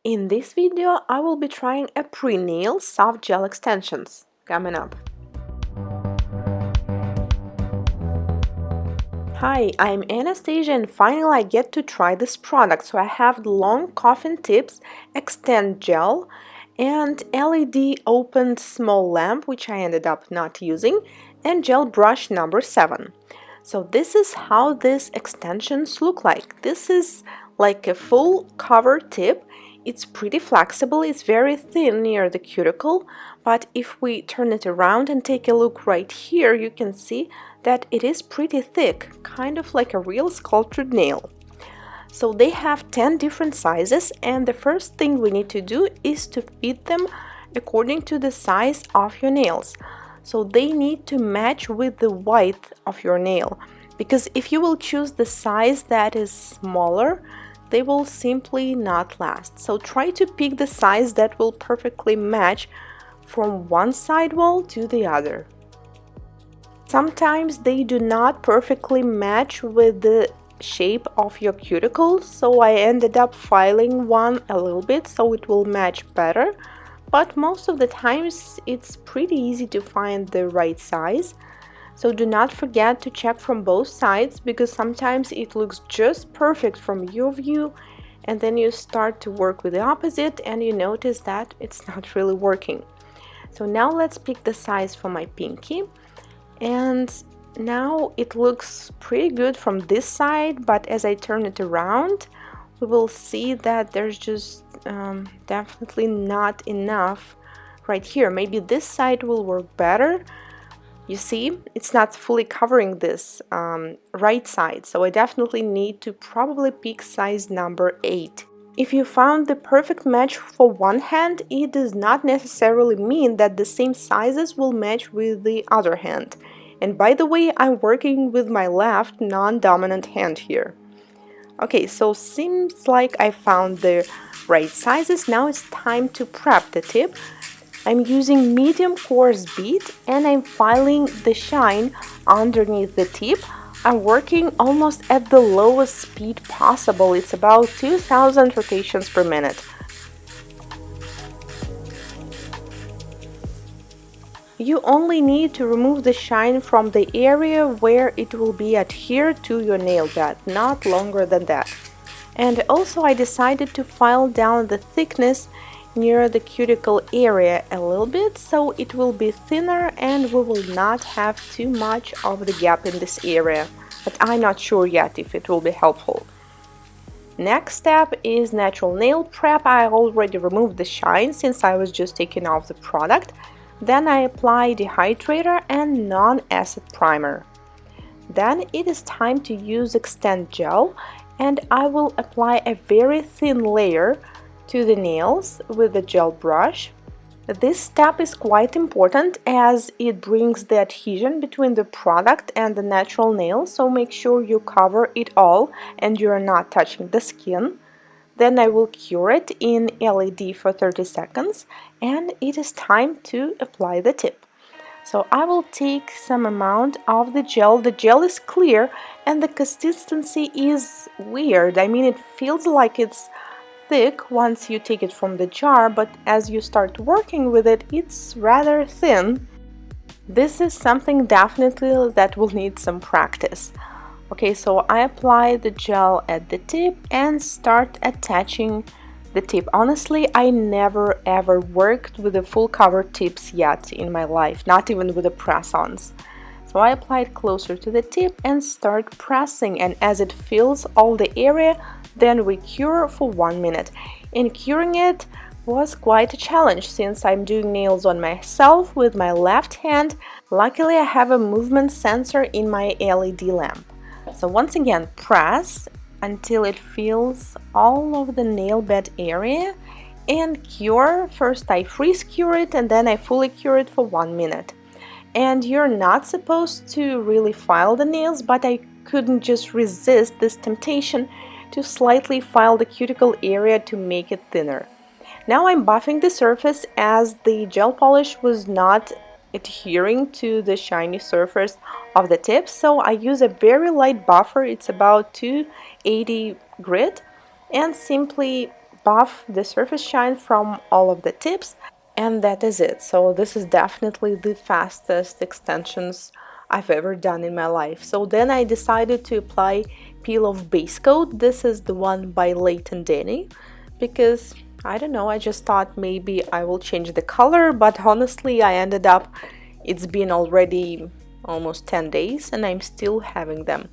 In this video, I will be trying Apres Nails Soft Gel Extensions. Coming up. Hi, I'm Anastasia and finally I get to try this product. So I have the long coffin tips, extend gel, and LED opened small lamp, which I ended up not using, and gel brush number 7. So this is how these extensions look like. This is like a full cover tip. It's pretty flexible, it's very thin near the cuticle, but if we turn it around and take a look right here, you can see that it is pretty thick, kind of like a real sculptured nail. So they have 10 different sizes, and the first thing we need to do is to fit them according to the size of your nails. So they need to match with the width of your nail, because if you will choose the size that is smaller, they will simply not last. So try to pick the size that will perfectly match from one side wall to the other. Sometimes they do not perfectly match with the shape of your cuticle, so I ended up filing one a little bit so it will match better, but most of the times it's pretty easy to find the right size. So do not forget to check from both sides, because sometimes it looks just perfect from your view and then you start to work with the opposite and you notice that it's not really working. So now let's pick the size for my pinky, and now it looks pretty good from this side, but as I turn it around we will see that there's just definitely not enough right here. Maybe this side will work better. You see, it's not fully covering this right side, so I definitely need to probably pick size number 8. If you found the perfect match for one hand, it does not necessarily mean that the same sizes will match with the other hand. And by the way, I'm working with my left non-dominant hand here. Okay, so seems like I found the right sizes. Now it's time to prep the tip. I'm using medium coarse bead and I'm filing the shine underneath the tip. I'm working almost at the lowest speed possible. It's about 2000 rotations per minute. You only need to remove the shine from the area where it will be adhered to your nail bed, not longer than that. And also I decided to file down the thickness near the cuticle area a little bit, so it will be thinner and we will not have too much of the gap in this area, but I'm not sure yet if it will be helpful. Next step is natural nail prep. I already removed the shine since I was just taking off the product. Then I apply dehydrator and non-acid primer. Then it is time to use extend gel, and I will apply a very thin layer to the nails with the gel brush. This step is quite important as it brings the adhesion between the product and the natural nail, so make sure you cover it all and you are not touching the skin. Then I will cure it in LED for 30 seconds and it is time to apply the tip. So I will take some amount of the gel. The gel is clear and the consistency is weird. I mean, it feels like it's thick once you take it from the jar, but as you start working with it, it's rather thin. This is something definitely that will need some practice. Okay, so I apply the gel at the tip and start attaching the tip. Honestly, I never ever worked with the full cover tips yet in my life, not even with the press-ons. So I apply it closer to the tip and start pressing, and as it fills all the area, then we cure for 1 minute. And curing it was quite a challenge since I'm doing nails on myself with my left hand. Luckily, I have a movement sensor in my LED lamp. So once again, press until it fills all of the nail bed area and cure. First I freeze cure it and then I fully cure it for 1 minute. And you're not supposed to really file the nails, but I couldn't just resist this temptation to slightly file the cuticle area to make it thinner. Now I'm buffing the surface as the gel polish was not adhering to the shiny surface of the tip, so I use a very light buffer. It's about 280 grit, and simply buff the surface shine from all of the tips, and that is it. So this is definitely the fastest extensions I've ever done in my life. So then I decided to apply Peel Off Base Coat. This is the one by Leighton Denny, because I don't know, I just thought maybe I will change the color, but honestly I ended up, it's been already almost 10 days and I'm still having them.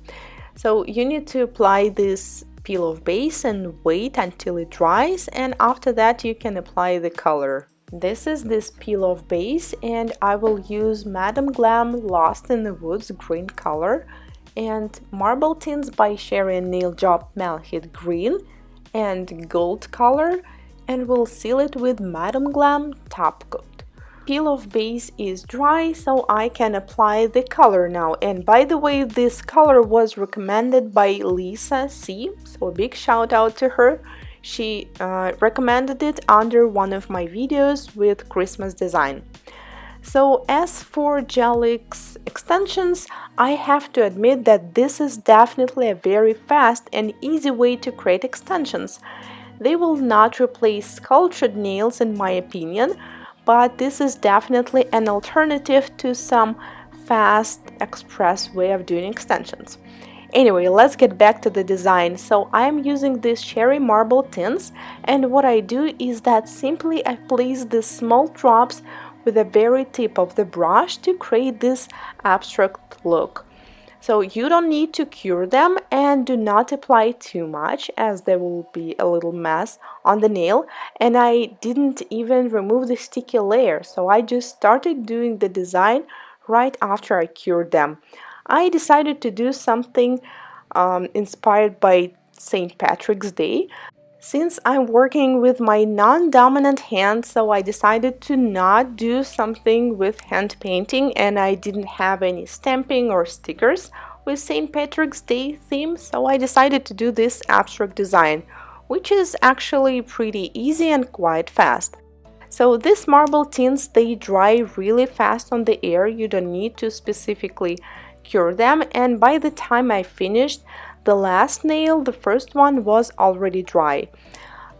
So you need to apply this peel off base and wait until it dries, and after that you can apply the color. This is this peel off base, and I will use Madam Glam Lost in the Woods green color and Marble Tints by Sherry Nail Job Malahite green and gold color, and we'll seal it with Madam Glam top coat. Peel off base is dry, so I can apply the color now. And by the way, this color was recommended by Lisa C, so a big shout out to her. She recommended it under one of my videos with Christmas design. So as for Gel X extensions, I have to admit that this is definitely a very fast and easy way to create extensions. They will not replace sculptured nails in my opinion, but this is definitely an alternative to some fast express way of doing extensions. Anyway, let's get back to the design. So I'm using these cherry marble tints, and what I do is that simply I place these small drops with the very tip of the brush to create this abstract look. So you don't need to cure them, and do not apply too much as there will be a little mess on the nail. And I didn't even remove the sticky layer, so I just started doing the design right after I cured them. I decided to do something inspired by St. Patrick's Day. Since I'm working with my non-dominant hand, so I decided to not do something with hand painting, and I didn't have any stamping or stickers with St. Patrick's Day theme, so I decided to do this abstract design, which is actually pretty easy and quite fast. So these marble tints, they dry really fast on the air, you don't need to specifically cure them, and by the time I finished the last nail, the first one was already dry.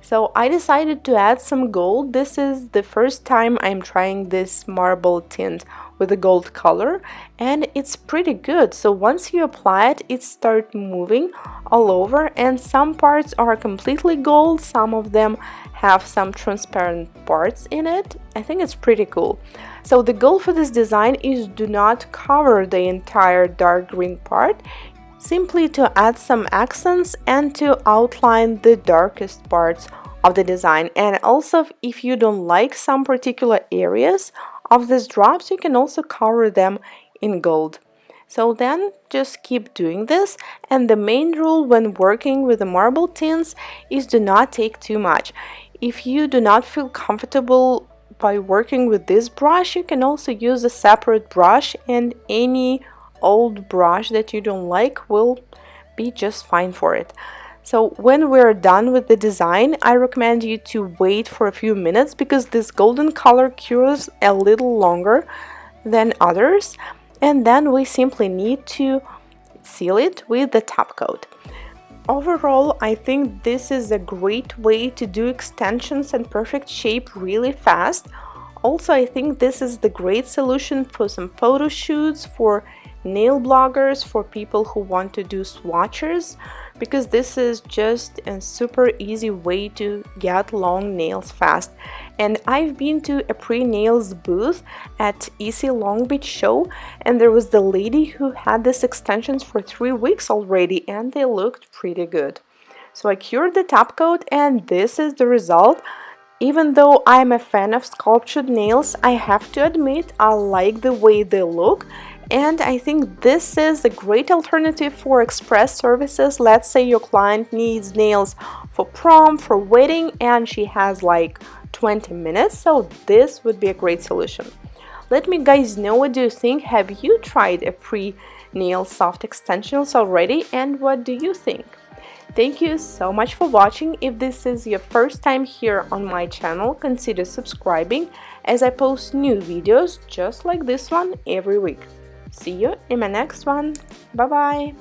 So I decided to add some gold. This is the first time I'm trying this marble tint with a gold color, and it's pretty good. So once you apply it, it starts moving all over, and some parts are completely gold, some of them have some transparent parts in it. I think it's pretty cool. So the goal for this design is do not cover the entire dark green part, simply to add some accents and to outline the darkest parts of the design. And also, if you don't like some particular areas of these drops, you can also cover them in gold. So then just keep doing this, and the main rule when working with the marble tints is do not take too much. If you do not feel comfortable by working with this brush, you can also use a separate brush, and any old brush that you don't like will be just fine for it. So when we're done with the design, I recommend you to wait for a few minutes because this golden color cures a little longer than others, and then we simply need to seal it with the top coat. Overall, I think this is a great way to do extensions and perfect shape really fast. Also, I think this is the great solution for some photo shoots, for nail bloggers, for people who want to do swatches, because this is just a super easy way to get long nails fast. And I've been to Apres Nails booth at EC Long Beach show, and there was the lady who had these extensions for 3 weeks already, and they looked pretty good. So I cured the top coat, and this is the result. Even though I'm a fan of sculptured nails, I have to admit I like the way they look, and I think this is a great alternative for express services. Let's say your client needs nails for prom, for wedding, and she has like 20 minutes, so this would be a great solution. Let me guys know what do you think. Have you tried Apres Nail soft extensions already, and what do you think? Thank you so much for watching. If this is your first time here on my channel, consider subscribing as I post new videos just like this one every week. See you in my next one. Bye bye.